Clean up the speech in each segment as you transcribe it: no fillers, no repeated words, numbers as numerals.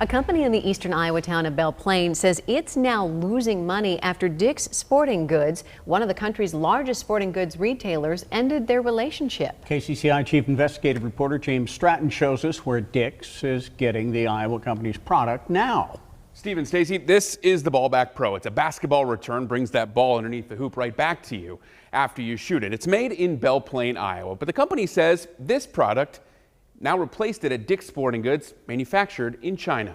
A company in the eastern Iowa town of Belle Plaine says it's now losing money after Dick's Sporting Goods, one of the country's largest sporting goods retailers, ended their relationship. KCCI Chief Investigative Reporter James Stratton shows us where Dick's is getting the Iowa company's product now. Steve and Stacy, this is the Ballback Pro. It's a basketball return, brings that ball underneath the hoop right back to you after you shoot it. It's made in Belle Plaine, Iowa, but the company says this product now replaced it at Dick's Sporting Goods, manufactured in China.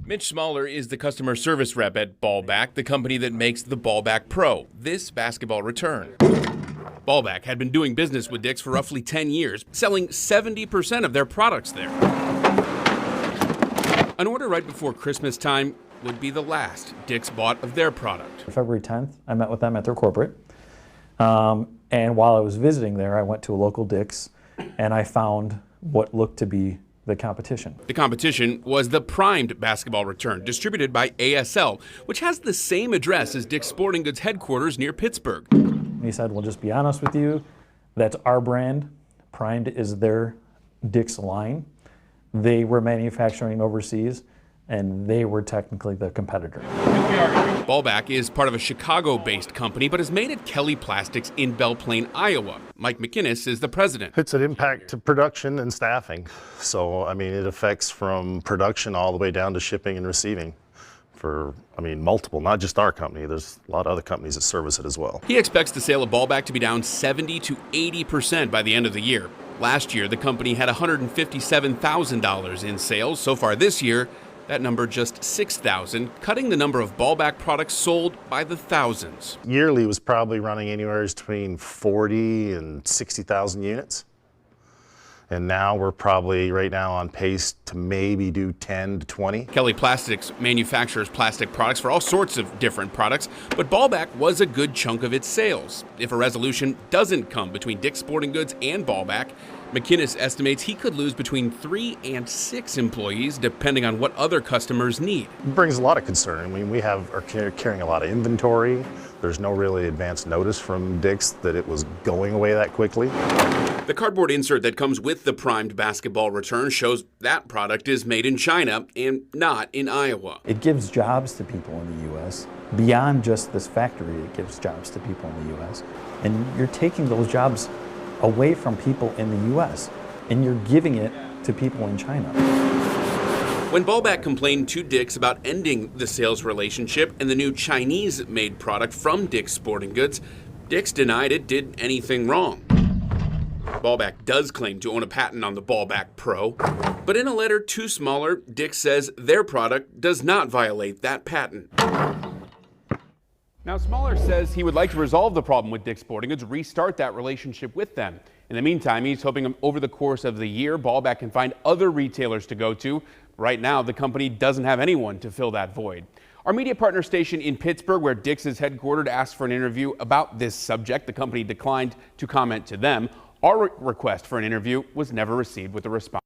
Mitch Smaller is the customer service rep at Ballback, the company that makes the Ballback Pro, this basketball return. Ballback had been doing business with Dick's for roughly 10 years, selling 70% of their products there. An order right before Christmas time would be the last Dick's bought of their product. February 10th, I met with them at their corporate. And while I was visiting there, I went to a local Dick's and I found what looked to be the competition. The competition was the Primed basketball return, distributed by ASL, which has the same address as Dick's Sporting Goods headquarters near Pittsburgh. He said, well, just be honest with you, that's our brand. Primed is their Dick's line. They were manufacturing overseas, and they were technically the competitor. Ballback is part of a Chicago-based company, but is made at Kelly Plastics in Belle Plaine, Iowa. Mike McInnes is the president. It's an impact to production and staffing. So, I mean, it affects from production all the way down to shipping and receiving for, multiple, not just our company. There's a lot of other companies that service it as well. He expects the sale of Ballback to be down 70 to 80% by the end of the year. Last year, the company had $157,000 in sales. So far this year, that number just 6,000, cutting the number of Ballback products sold by the thousands. Yearly was probably running anywhere between 40 and 60,000 units. And now we're probably right now on pace to maybe do 10 to 20. Kelly Plastics manufactures plastic products for all sorts of different products, but Ballback was a good chunk of its sales. If a resolution doesn't come between Dick's Sporting Goods and Ballback, McInnes estimates he could lose between 3 and 6 employees, depending on what other customers need. It brings a lot of concern. We are carrying a lot of inventory. There's no really advance notice from Dick's that it was going away that quickly. The cardboard insert that comes with the Primed basketball return shows that product is made in China and not in Iowa. It gives jobs to people in the U.S. Beyond just this factory, it gives jobs to people in the U.S. And you're taking those jobs away from people in the U.S. and you're giving it to people in China. When Ballback complained to Dick's about ending the sales relationship and the new Chinese-made product from Dick's Sporting Goods, Dick's denied it did anything wrong. Ballback does claim to own a patent on the Ballback Pro, but in a letter to Smaller, Dick's says their product does not violate that patent. Now, Smaller says he would like to resolve the problem with Dick's Sporting Goods, restart that relationship with them. In the meantime, he's hoping over the course of the year, Ballback can find other retailers to go to. Right now, the company doesn't have anyone to fill that void. Our media partner station in Pittsburgh, where Dick's is headquartered, asked for an interview about this subject. The company declined to comment to them. Our request for an interview was never received with a response.